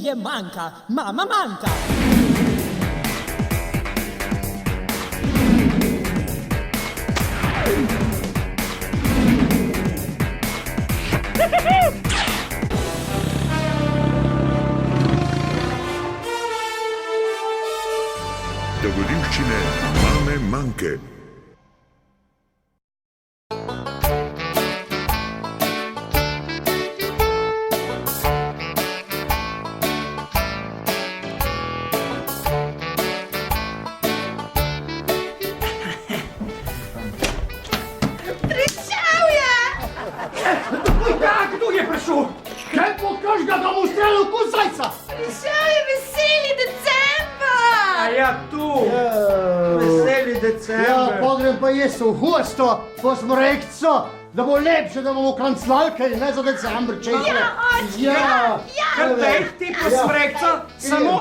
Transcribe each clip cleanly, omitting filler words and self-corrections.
je manjka, mama manjka. Dogodivščine mame manjke. Kdo je prišel? Kaj pokaž ga, da mu ustrelil kot zajca? Prišel je veseli december! A ja, tu. Veseli Ja, december. pogrem pa jaz v gosto, po smrekco, da bo lepše, da bomo kanclalke, ne za decembr, če je. Ja, očka, ja. Kar dej ti posmrekco,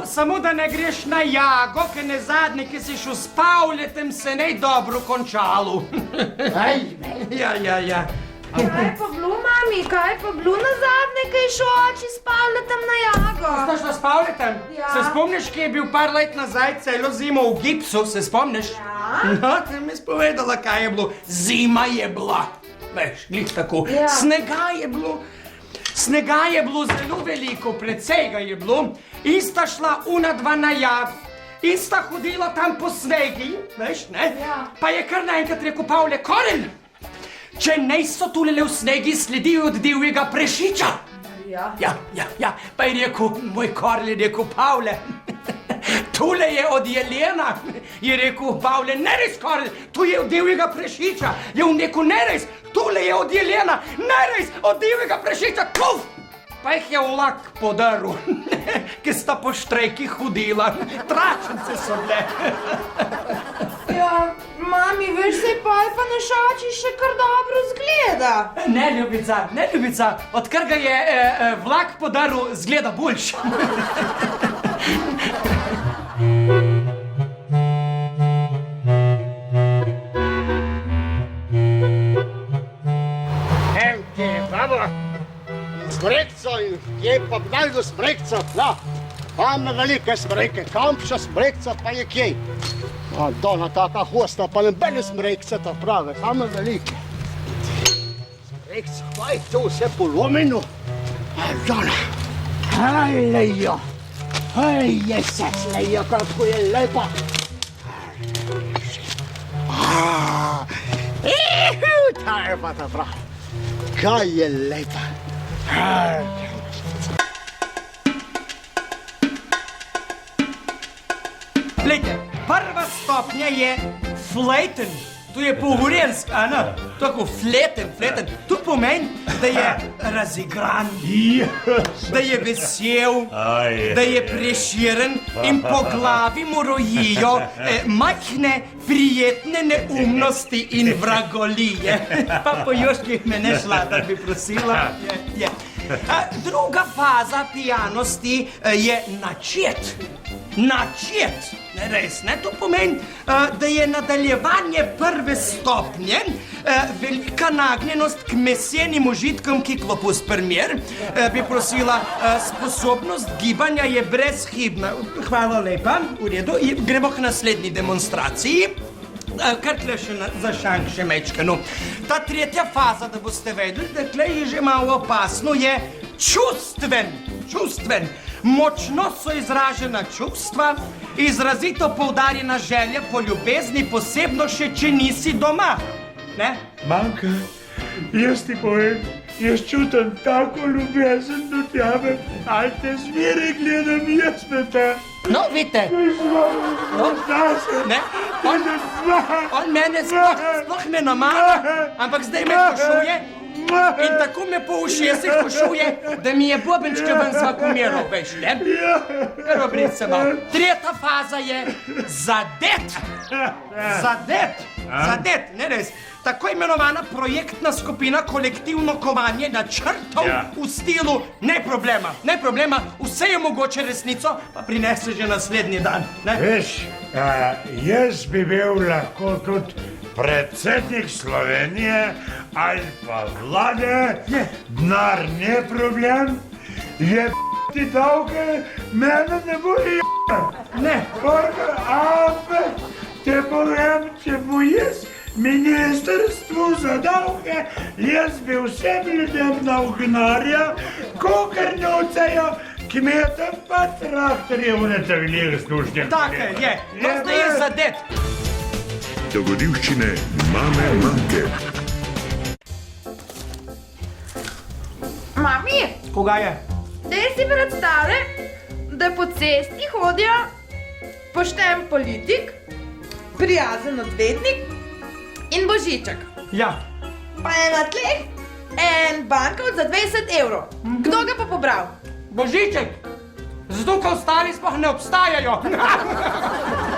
samo da ne greš na jago, ker ne zadnji, ki si šel s Pavletem, se ne dobro končalo. Ja. Kaj pa bilo, mami, kaj pa bilo nazadnje, kaj je šel oči s Pavletem na jago? Znaš na s Pavletem? Ja. Se spomniš, ki je bil par let nazaj celo zimo v gipsu, se spomniš? Ja. No, ti mi spovedala, kaj je bilo. Zima je bila. Veš, glih tako. Ja. Snega je bilo. Snega je bilo zelo veliko, precej ga je bilo. In sta šla una dva na jag. In sta hodila tam po snegi, veš, ne? Ja. Pa je kar naenkrat rekel Pavle, Korel, če niso tulele v snegi, sledijo od divjega prešiča. Ja. Pa je rekel, moj Korel je rekel, Pavle, tule je od jelena. Je rekel, Pavle, ne res, Korel, tu je od divjega prešiča. Je on rekel, ne res, tule je od jelena, ne res, od divjega prešiča, kuf! Pa jih je vlak podaril, ki sta po štrejki hodila. Tračnice so bile. Ja, mami, veš, se pa na šači še kar dobro zgleda. Ne, ljubica, odkar ga je vlak podaril, zgleda boljš. Ev ti, babo, smrekco in kje pa najdu smrekco, ja. Tam velike smreke, kamša smrekca pa je kje. A dona taka hosta, pa nebene smrekce ta prave, same velike. Smrekca, pa je to vse polomeno. A dona, lejo, jesec lejo, kako je lepa. Ta je pa ta prava. Kaj je lepa. Glejte, prva stopnja je fleten. To je po-gorensk, a ne? Tako fleten. To pomeni, da je razigran, da je vesel, da je preširen in po glavi mu rojijo majhne, prijetne neumnosti in vragolije. Pa po Joških me ne šla, da bi prosila. Druga faza pijanosti je načet. Ne res, ne? To pomeni, da je nadaljevanje prve stopnje, velika nagnjenost k mesenim užitkom, ki klopu spermir, bi prosila, sposobnost gibanja je brezhibna. Hvala lepa, v redu, gremo k naslednji demonstraciji. Kar tle še za šank še mečkano. Ta tretja faza, da boste vedeli, da tle je že malo opasno, je čustven. Močno so izražena čustva, izrazito poudarjena želja po ljubezni, posebno še, če nisi doma. Ne? Manjka, jaz ti povem, jaz čutim tako ljubezen do tebe, ali te zmeraj gledam jaz na te. No, vidite. Ne? On mene sploh ne namara, ampak zdaj me košuje. In tako me po ušesih košuje, da mi je bobenčke ven zvakumiral, veš, ne? Kar obred se malo. Tretja faza je zadet, ne res. Tako imenovana projektna skupina kolektivno kovanje načrtov v stilu ne problema, vse je mogoče resnico, pa prinese že naslednji dan, ne? Veš, jaz bi bil lahko tudi predsednik Slovenije ali pa vlade, denar ne problem, je ti davke, mene ne bo Ne. Porka, ampak te povem, če bo jaz ministrstvu za davke, jaz bi vsem ljudem navgnarja, kokar nocajo, kmetom pa traktorje v netavljih slušnjem. Tako je. To zdaj je zadet. Dogodivščine mame Manke. Mami, Koga je? daj si predstavljaj, da po cesti hodijo pošten politik, prijazen odvetnik in Božiček. Ja. Pa je na tleh en bankovc za 20 evrov. Kdo ga pa pobral? Božiček. Zato, ker ostali sploh ne obstajajo.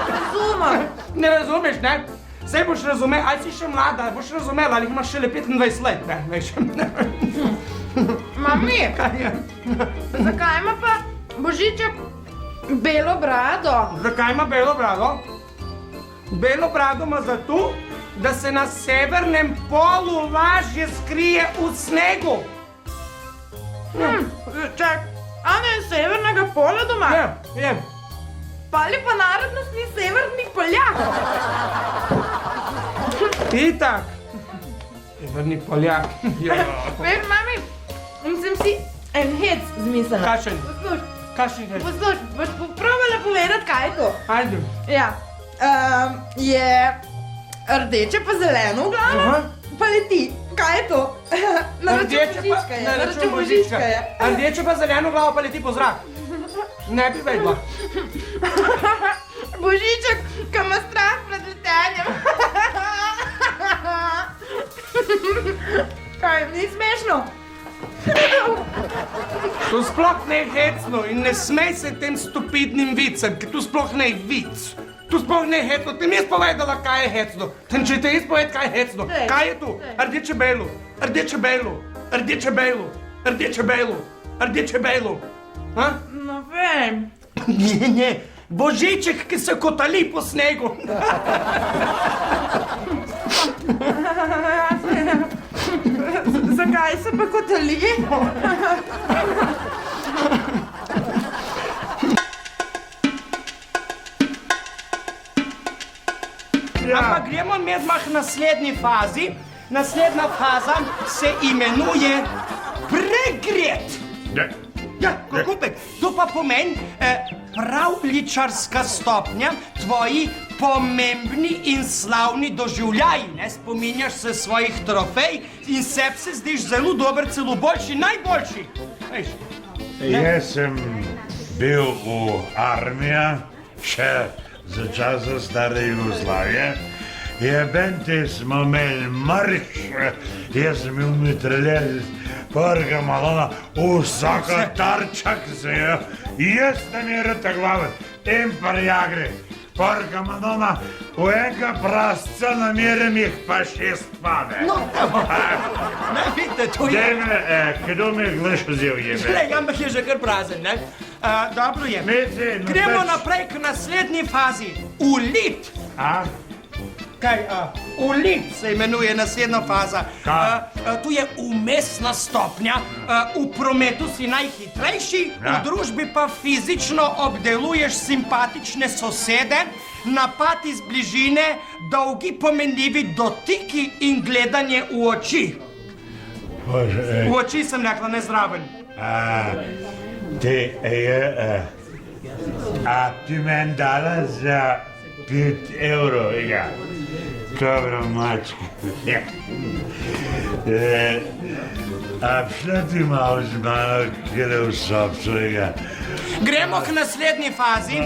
Razumem. Ne razumeš, ne? Saj boš razumel, ali si še mlada, boš razumela, ali imaš šele 25 let, ne, veš. Mami, Kaj je? zakaj ima pa Božiček belo brado? Zakaj ima belo brado? Belo brado ima zato, da se na severnem polu lažje skrije v snegu. Čak, a ne severnega pola doma? Je. Pa ali pa narodnostni severnih Poljak? Itak. Severni Poljak. Ja. Veš, mami, sem si en hec zmislila. Kašen? Poslušaj, Kašen? boš probala povedati, kaj je to? Ajde. Ja, je rdeče pa zeleno v glavu, Aha. pa leti. Kaj je to? Na račun Božička je. Na račun Božička je. Rdeče pa zeleno glavo pa leti po zrak. Ne bi vedela. Božiček, ki ima strah pred letenjem. Kaj, ni smešno? To sploh ne je hecno in ne smej se tem stupidnim vicem, ker tu sploh ne je vic. Tu sploh ne je hecno, ti mi jaz povedala, kaj je hecno. Če te jaz poved, kaj je hecno. Dej, Kaj je tu? dej. Rdeče belo, rdeče belo, rdeče belo, rdeče belo, rdeče belo. Ha? No vem. Ne, Božiček, ki se kotali po snegu. Zakaj se pa kotali? Ampak gremo medmah k naslednji fazi. Naslednja faza se imenuje pregret. Ja, kupek. To pa pomeni pravljičarska stopnja, tvoji pomembni in slavni doživljaji. Ne spominjaš se svojih trofej in sebi se zdiš zelo dober, celo boljši, najboljši. Veš, Jaz sem bil v armiji, še za časa stare Jugoslavije. Jebente smo imeli marš, jaz sem imel mitraljez, prvega malona, vsaka tarčak se je, jaz sem je rata glava, in parjagre. Prvega malona, v enega prasca namerem jih pa 6 pade. ne vidite, to je... Dejme, kdo me gledaš vzel jebe? Glej, ampak je že kar prazen, ne? Dobro je. Meci, no Gremo pač- naprej k naslednji fazi. Ulit. A? Kaj, ulit se imenuje naslednja faza. Kaj? Tu je umestna stopnja, v prometu si najhitrejši, v Ja. družbi pa fizično obdeluješ simpatične sosede, napad iz bližine, dolgi pomenljivi dotiki in gledanje v oči. Bože, V oči sem rekla, ne zraven. ti meni dala za 5 evrov, ja. Dobro, mačka. Ja. A šla ti malo z mano, kjer je v sobcu, ja. Gremo k naslednji fazi,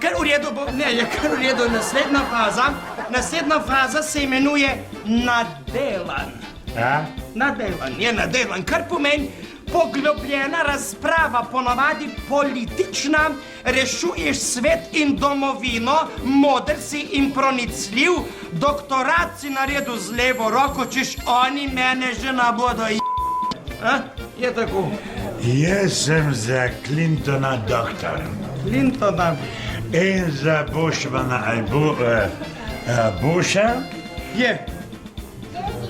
kar v redu bo, ne, je kar v redu naslednja faza. Naslednja faza se imenuje nadelan. A? Nadelan, kar pomeni poglobljena razprava, ponavadi politična, rešuješ svet in domovino, moder si in pronicljiv, doktorat si naredil z levo roko, češ oni mene že nabodo Je tako. Jaz sem za Clintona doktor. Clintona. In za Bushmana, Busha. Je.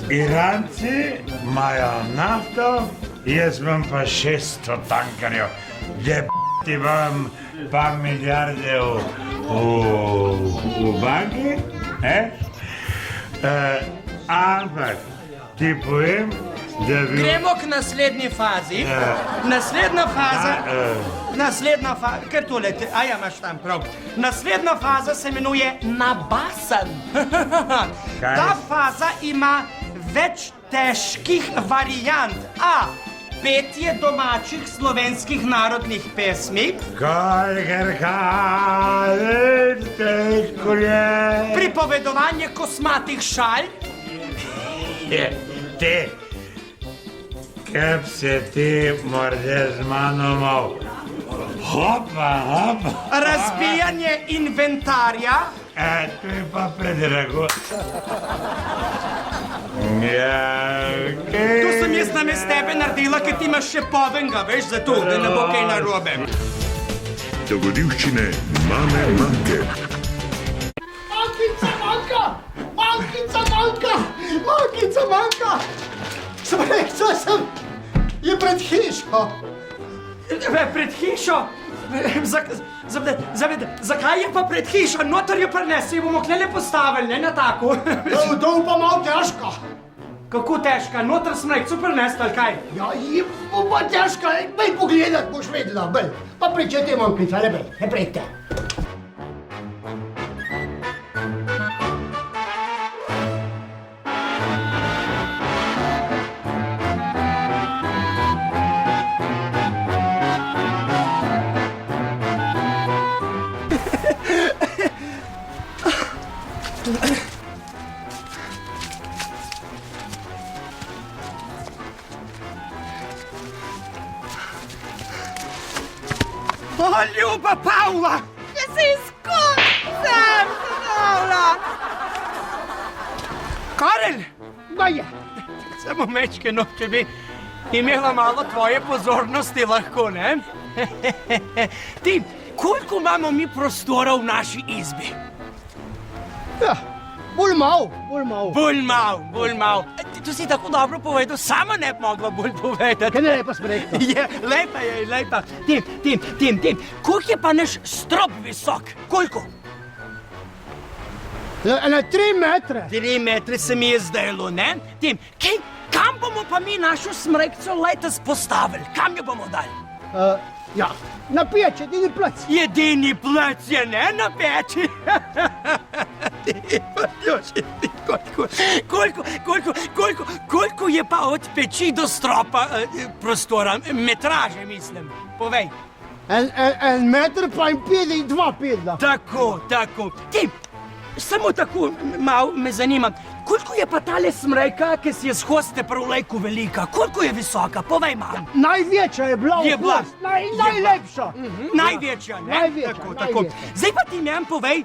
Iranci imajo nafto, jaz imam pa 600 tankarjev. Jebati vam pa milijarde v banki, ampak ti povem, da bi... Gremo k naslednji fazi. Naslednja faza, ker tole, imaš tam prav. Naslednja faza se imenuje nabasan. Ta faza ima več težkih variant. A. Petje domačih slovenskih narodnih pesmi. Pripovedovanje kosmatih šal. Ti, kap se ti morda z mano mal. Hopa. Razbijanje inventarja. To je pa predrago. Tu sem jaz namest tebe naredila, ker ti imaš še povenga, veš, zato, da ne bo kaj narobe. Dogodivščine mame Manke. Malkica manjka! Smrekca sem, je pred hišo. Pred hišo? Zakaj je pa pred hišo? Notar jo prinesi, bomo klele postavili, ne na tako. To pa malo težko. Kako težka? Notar smrekcu prinesti, ali kaj? Ja, bo pa težko, bej pogledat, boš vedela, bej. Pa pričeti, Malkica, le bej, ne prejte. O, ljuba Pavla! Ja si skucam, Pavla! Karel! Ma je. Samo mečkeno, če bi imela malo tvoje pozornosti lahko, ne? Ti, koliko imamo mi prostora v naši izbi? Ja, bolj malo. Bolj mal. Tu si tako dobro povedal, sama ne bi mogla bolj povedati. Kaj ne lepa smrekta? Je, lepa. Tim, koliko je pa naš strop visok? Koliko? Na 3 metre. 3 metre se mi je zdelo, ne? Tim, kam bomo pa mi našo smrekco letos postavili? Kam jo bomo dali? Ja, na peč, edini plac. Edini plac je, ne na peči. Koliko je pa od peči do stropa prostora, metraže mislim, povej. En meter pa in 2 pedla. Tako. Ti, samo tako malo me zanima, koliko je pa tale smrejka, ki si je z hoste prevlejku velika, koliko je visoka, povej mam. Največja je bila. Je bila. Najlepša. Največja, ne? Največja. Tako. Zdaj pa ti meni povej,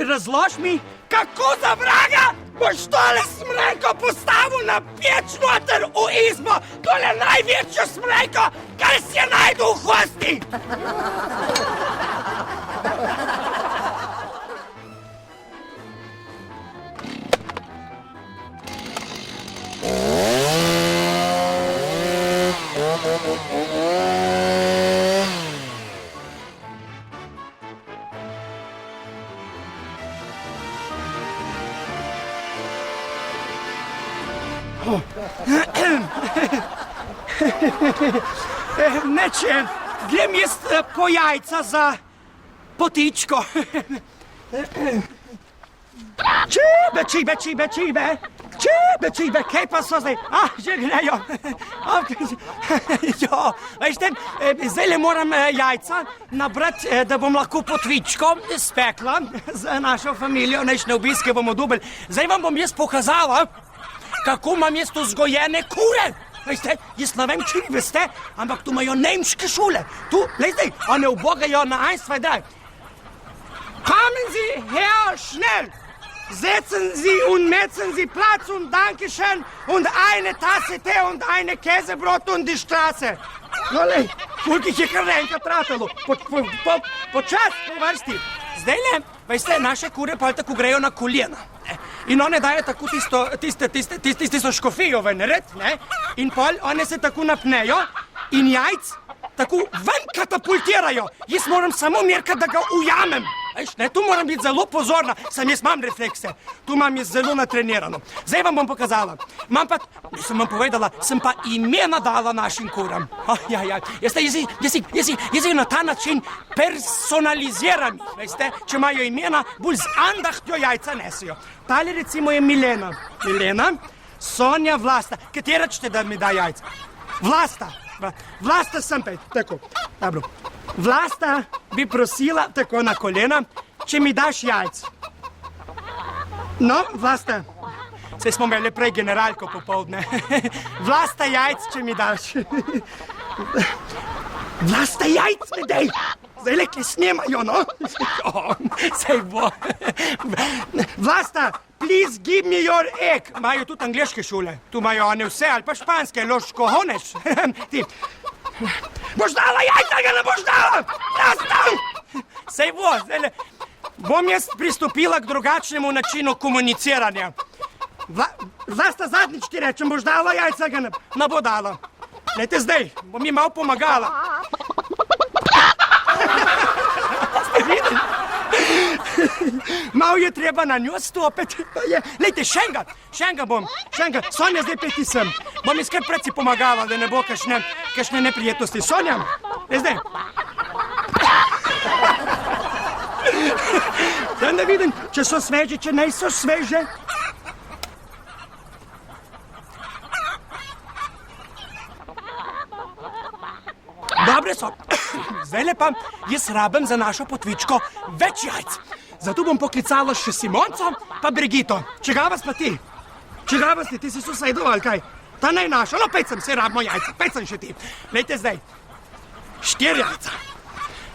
razlož mi, kako za vraga boš tole smrejko postavil na peč noter v izbo, tole največjo smrejko, kar si je najdu v hosti. Neče, grem jaz po jajca za potičko. Čibe, kaj pa so zdaj? Že grejo. Veš, zdaj le moram jajca nabrati, da bom lahko potvičko spekla za našo familijo, nečne obiske bomo dobili. Zdaj vam bom jaz pokazala, kako imam jaz vzgojene kure. Veste, jaz ne vem, če vi veste, ampak tu imajo nemške šole. Tu, zdaj, one ubogajo na 1, 2, 3. Kommen Sie her, schnell! Setzen Sie und metzen Sie Platz und Dankeschön und eine Tasse Tee und eine Käsebrot und die Straße. No, lej, koliko jih je kar enkrat ratalo. Počas, po vrsti. Zdaj le, veste, naše kure pa tako grejo na koljena. in one dajo tako tisto škofijo ven red, ne? In pol one se tako napnejo in jajc tako ven katapultirajo. Jaz moram samo merkati, da ga ujamem. Veš, ne, tu moram biti zelo pozorna, sam jaz imam reflekse, tu imam jaz zelo natrenirano. Zdaj vam bom pokazala, sem vam povedala, sem pa imena dala našim kuram. Jaz jih na ta način personaliziram, veste, če imajo imena, bolj z andahtjo jajca nesijo. Tale recimo je Milena, Sonja, Vlasta, katera ćete da mi da jajca? Vlasta sem pet, tako, dobro. Vlasta bi prosila tako na kolena, če mi daš jajc. No, Vlasta, saj smo imeli prej generalko popoldne. Vlasta jajc, če mi daš. Vlasta jajc, ne dej! Zdaj lekli snemajo, no? Sej bo. Vlasta, please give me your egg. Imajo tudi angleške šole. Tu imajo one vse, ali pa španske, los cojones. Ti. Boš dala jajca, ga ne boš dala! Vlasta! Sej bo, zdaj bom jaz pristopila k drugačnemu načinu komuniciranja. Vlasta, zadnjič ti rečem, boš dala jajca, ga ne bo dala. Lejte zdaj, bom ji malo pomagala. Ste videli? Malo je treba na njo stopiti. Lejte, še enega bom. Sonja, zdaj peti sem. Bom jaz kar predsi pomagala, da ne bo kakšne neprijetnosti. Sonja, zdaj. Zdaj da vidim, če so sveže, če ne so sveže. Dobre so. Zdaj lepa, jaz rabim za našo potvičko več jajc. Zato bom poklicala še Simonco pa Brigito. Čigava pa ti? Čigava ti si sosedov ali kaj? Ta naj naša, no pet sem, se rabimo jajca, pet sem še ti. Lejte zdaj, 4 jajca.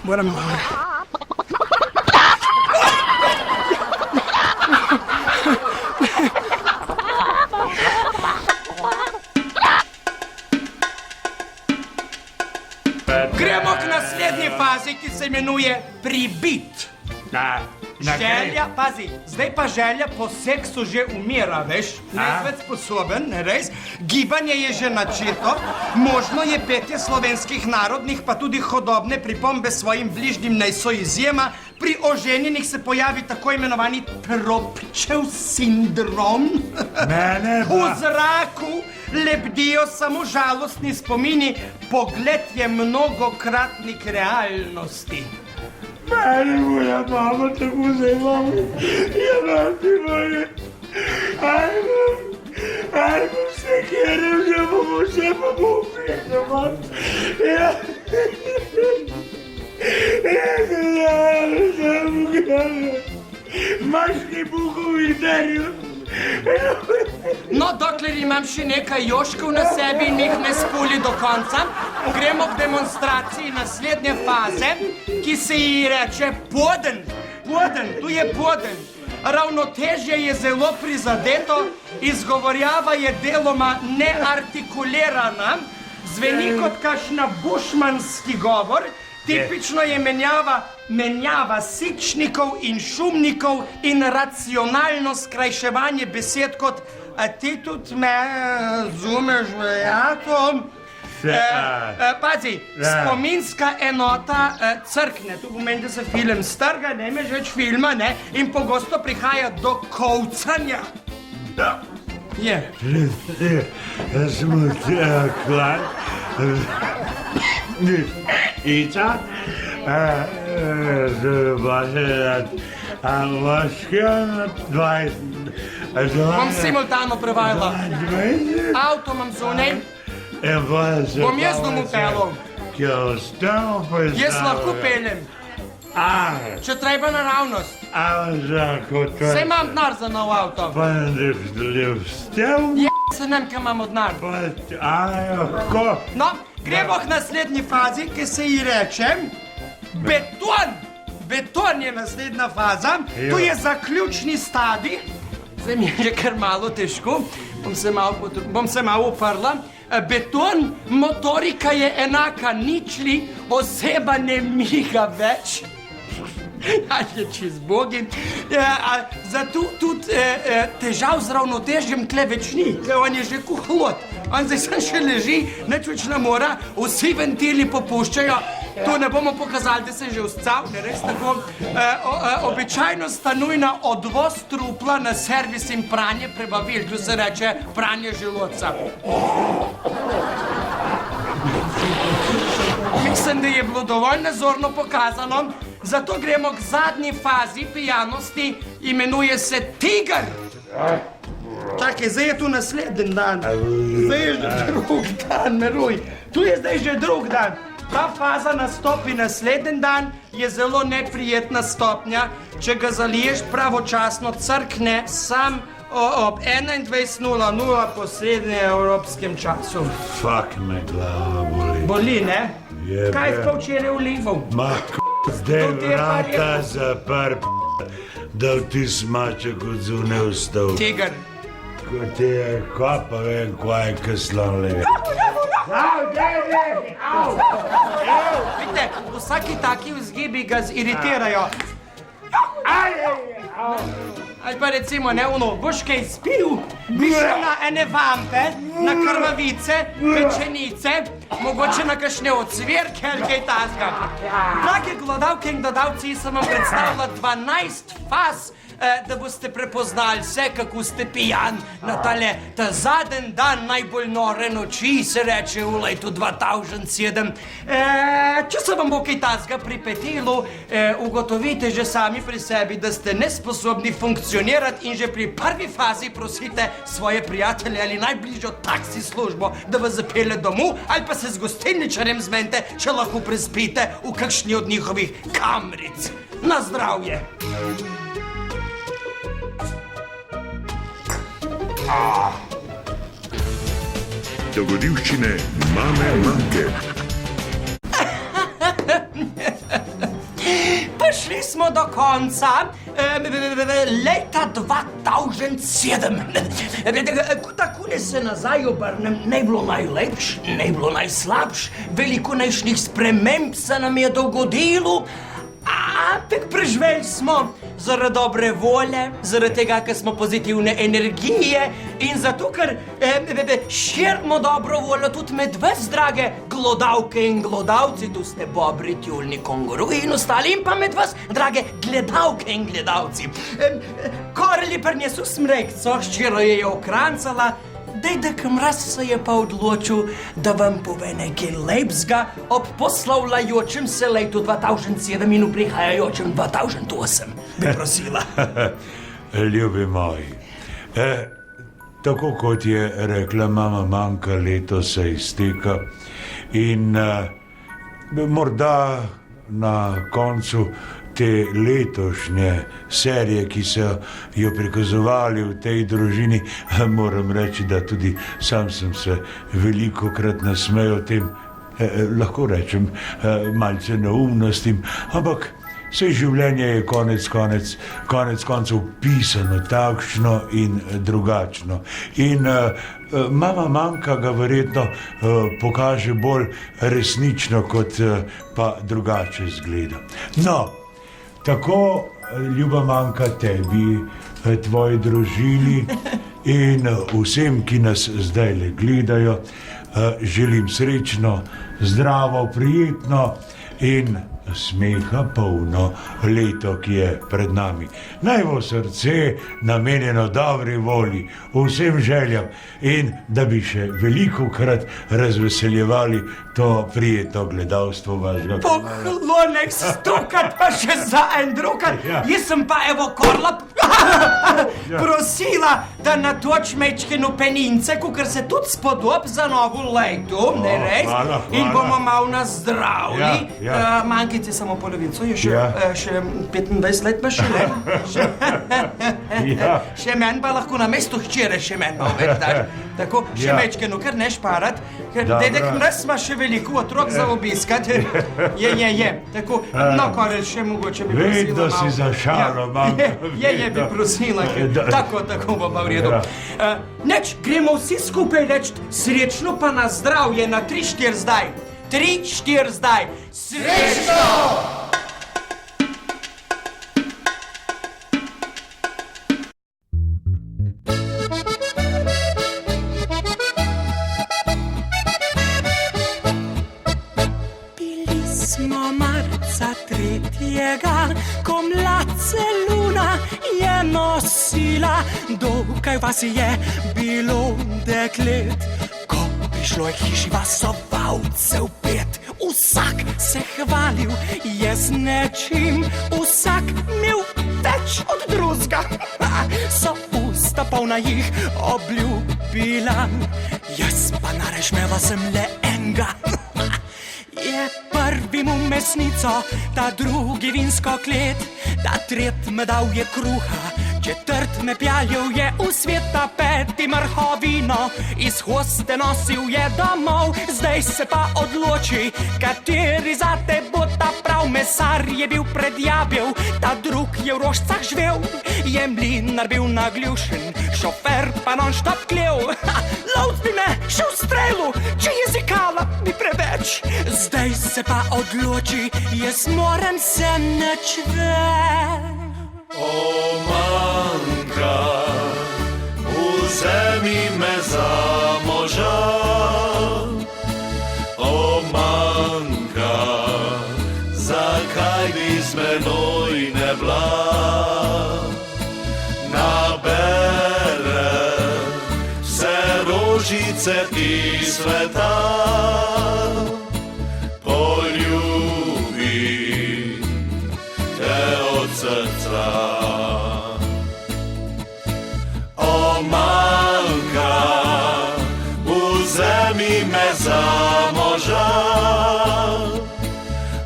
Moram... Gremo k naslednji fazi, ki se imenuje pribit. Želja, pazi, zdaj pa želja po seksu že umira, veš? Nezveč sposoben, ne res? Gibanje je že načeto, možno je petje slovenskih narodnih, pa tudi hodobne pripombe svojim bližnjim naj so izjema. Pri oženjenih se pojavi tako imenovani Propčev sindrom. V zraku lebdijo samo žalostni spomini, pogled je mnogokratnik realnosti. Meni moja mama tako zelo, ti moje, ajmo se kjerem, že bomo vse pa bom Maški buhovi darijo. No, dokler imam še nekaj joškov na sebi in jih ne spuli do konca, gremo k demonstraciji naslednje faze, ki se ji reče poden. Tu je poden. Ravnotežje je zelo prizadeto, izgovorjava je deloma neartikulirana, zveni kot kakšna bušmanski govor, tipično je menjava sičnikov in šumnikov in racionalno skrajševanje besed kot a ti tudi me razumeš, vejato? Pazi, spominska enota crkne, to pomeni, da se film strga, ne imaš več filma, ne, in pogosto prihaja do kovcanja. Je. Smo klar. Ica, Bom simultano prevajala. Avto imam zunaj. Bom jaz domov pelil. Jaz lahko peljem. Če treba naravnost. Saj imam denar za nov avto. Se nem, kaj imamo denar. No, gremo k naslednji fazi, ki se ji reče beton. Beton je naslednja faza, tu je zaključni stadij. Zdaj mi je že kar malo težko, bom se malo uprla. Beton, motorika je enaka ničli, oseba ne miga več. je čez bogi. Zato tudi težav z ravnotežjem tle več ni. On je že kuhlot. On zdaj sem še leži, nič več ne mora, vsi ventili popuščajo. To ne bomo pokazali, da se že uscal, ne res tako. Običajno sta nujna odvoz trupla na servis in pranje prebavil. Tu se reče pranje želodca. Mislim, da je bilo dovolj nazorno pokazano, zato gremo k zadnji fazi pijanosti, imenuje se tiger. Čakaj, zdaj je tu naslednji dan. Zdaj je že drug dan, miruj. Tu je zdaj že drug dan. Ta faza nastopi naslednji dan, je zelo neprijetna stopnja. Če ga zaliješ pravočasno, crkne sam ob 21:00 po srednjeevropskem času. Fak me glava boli. Boli, ne? Jebe. Kaj je pa včeraj vlival? Ma zdaj vrata zapr, da ti smače kot zune vstal. Tiger. Kot je, kaj pa vem, kaj je kaslon le. Vidite, vsaki taki vzgibi ga ziritirajo. Ali pa recimo, ne, boš kaj spil, bi šel na ene vampe, na krvavice, pečenice, mogoče na kakšne ocvirke ali kaj takega. Drage glodavke in glodavci, sem vam predstavila 12 faz, da boste prepoznali vse, kako ste pijan na ta zadnji dan najbolj nore noči, se reče v letu 2007. Če se vam bo kaj takega pripetilo, ugotovite že sami pri sebi, da ste nesposobni funkcionirati in že pri prvi fazi prosite svoje prijatelje ali najbližjo taksi službo, da vas zapelje domov ali pa se z gostilničarjem zmenite, če lahko prespite v kakšni od njihovih kamric. Na zdravje! Dogodivščine mame Manke. Prišli smo do konca leta 2007. Tako ne se nazaj obrnem, ne bilo najlepš, ne bilo najslabš, veliko najšnih sprememb se nam je dogodilo, ampak preživeli smo zaradi dobre volje, zaradi tega, ker smo pozitivne energije in zato, ker širimo dobro voljo tudi med vas, drage glodavke in glodavci, tu ste bobri, tjulni, konguruji in ostali, in pa med vas, drage gledalke in gledalci. Koreli prinesel smrekco, ščiro je okrancala, Dedek Mraz se je pa odločil, da vam pove nekaj lepšega ob poslavljajočem se letu 2007 in v prihajajočem 2008. Bi prosila. Ljubi moji, tako kot je rekla mama Manka, leto se izteka in morda na koncu te letošnje serije, ki so jo prikazovali v tej družini, moram reči, da tudi sam sem se velikokrat nasmejal tem, lahko rečem, malce neumnostim, ampak saj življenje je konec koncev pisano takšno in drugačno. In mama Manka ga verjetno pokaže bolj resnično, kot pa drugače zgleda. No, tako, ljuba Manka, tebi, tvoji družini in vsem, ki nas zdajle gledajo, želim srečno, zdravo, prijetno in smeha polno leto, ki je pred nami. Naj bo srce namenjeno dobri volji, vsem željam in da bi še velikokrat razveseljevali to prijetno gledalstvo vašega kanala. Poklonek stokat pa še za en drugat. Ja. Jaz sem pa evo Korla prosila, da natoč mečkeno penince, kukor se tudi spodob za novo leto, ne res? Hvala. In bomo malo nazdravili. Ja. Mankice samo polovico, je še, Ja. še 25 let pa še ne. Ja. Še men pa lahko na mestu hčere, še men pa več daš. Tako, še Ja. mečkeno, ker ne šparat, ker Dobro. dedek Mraz ima še veliko otrok za obiskat. Je. Tako, no, Korel, še mogoče bi prosila Vedno malo. si za šalo, Manka, Je, bi vedno. prosila. Tako bo pa v redu. Ja. Neč, gremo vsi skupaj reči srečno pa na zdravje na 3-4 zdaj. 3-4 zdaj. Srečno! dokaj vas je bilo deklet. Ko prišlo je hiši vasoval cel pet, vsak se hvalil je z nečim, vsak imel več od drugega. So usta polna jih obljubila, jaz pa narešmela sem le enega. Je prvi mu mesnico, ta drugi vinsko klet, ta tret me dal je kruha, četrt me pjaljal je v svet, ta peti mrhovino iz hoste nosil je domov. Zdaj se pa odloči, kateri zate bo ta prav. Mesar je bil predjabel, ta drug je v rožcah živel, je mlinar bil nagljušen, šofer pa non-stop klev. Lovc bi me še v strelu, če jezikala bi preveč. Zdaj se pa odloči, jaz moram se nič več. O manjka, vzemi me za moža. O manjka, zakaj bi z menoj ne bila? Nabere vse rožice ti sveta, poljubi te od srca. O manjka, vzemi me za moža.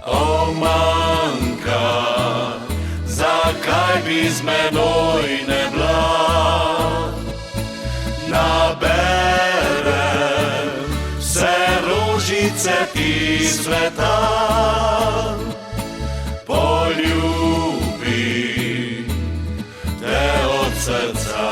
O manjka, zakaj bi z menoj ne bila? Naberem vse rožice ti sveta, poljubi te od srca.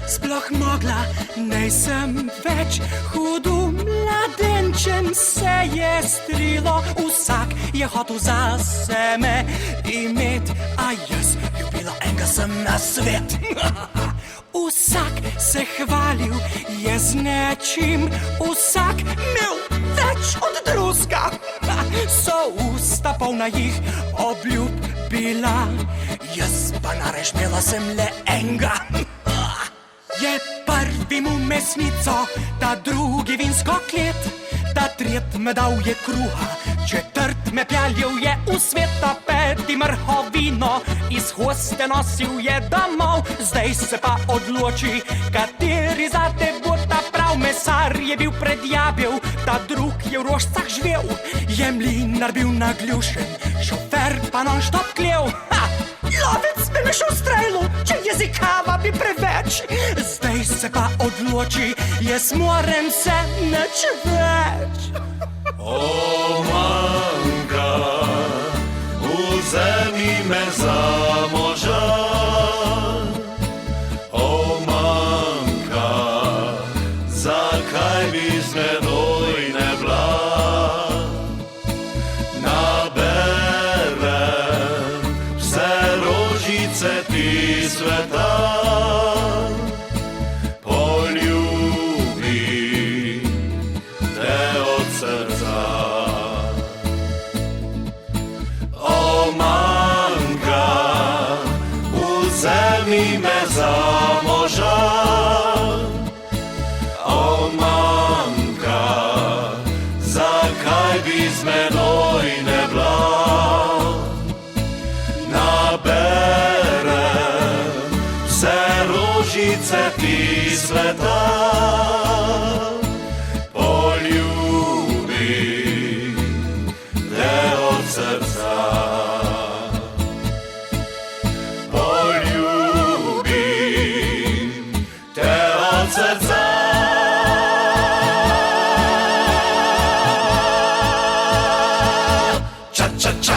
Sploh mogla, nejsem več hudu mladenčem se je strilo, vsak je hotel za seme imet, a jaz ljubila enega sem na svet. Vsak se hvalil je z nečim, vsak imel več od drugega. So usta polna jih obljub bila, jaz pa narešmela sem le enega. Je prvi mu mesnico, ta drugi vinsko klet, ta tret me dal je kruha, četrt me pjaljal je v svet, ta peti mrhovino iz hoste nosil je domov. Zdaj se pa odloči, kateri zate bo ta prav. Mesar je bil predjabel, ta drug je v rožcah živel, je mlinar bil nagljušen, šofer pa non-stop klev. Lovec bi me šel v strelu, če jezikava bi preveč. Zdaj se pa odloči, jaz moram se nič več. O manjka, vzemi me za moža. O manjka, zakaj bi z menoj ne bila? Naberem vse rožice ti sveta, poljubi te od srca. O manjka, vzemi me za moža. O manjka, zakaj bi z menoj ne bila? Naberem vse rožice ti sveta, poljubi te od srca. Poljubi te od srca. Ča, ča, ča.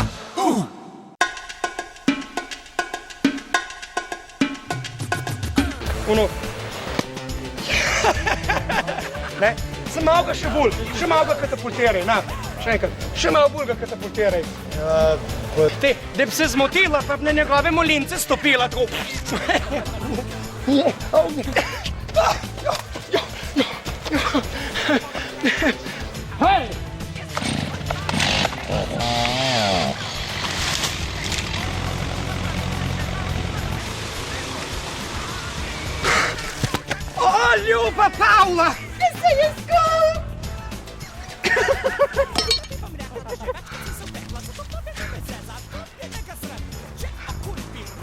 Ono. Ne, sem malo ga še bolj, še malo ga katapultiraj, na, še enkrat, še malo bolj ga katapultiraj. Te, da bi se zmotila, pa bi na njegove molince stopila, tako. Hej! O, ljuba Pavla! Se je skol!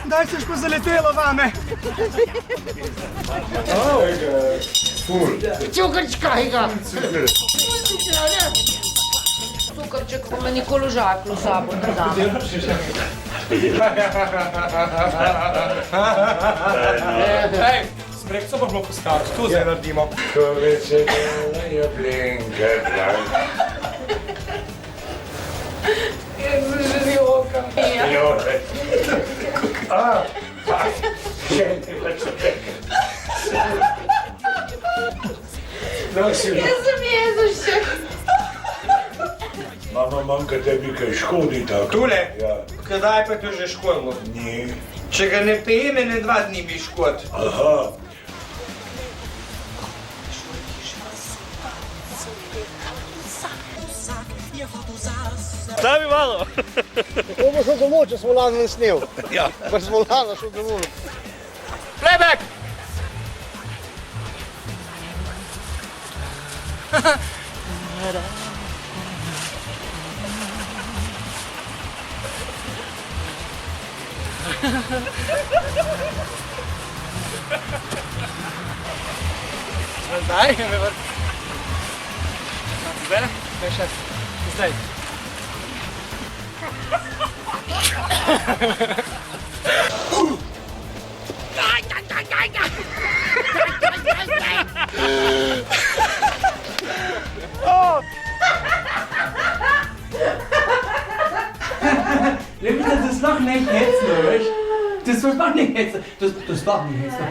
Daj seš pa zaletelo vame. Cukrčka ga. Cukrček pa me nikoli v žaklu sabo ne dame. Hej, smrekco pa bilo postaviti, tu zdaj naredimo. Ko več se delajo blinke, Jaz se že zjokam. Jaz sem Jezušček. Mama, manjka tebi kaj škodi tako. Tule? Ja. Kdaj pa to že škodilo? Ni. Če ga ne pijeme, ne 2 dni bi škod. Aha. Stavi malo. To bo šel domov, če smo lani snil. Ja. Pa smo lani šel domov. Playback! Zdaj, me vrti. Zdaj? Ne, še. Zdaj. Lepi, da sploh ne hecno, veš? To sploh ne hecno. To sploh ne hecno.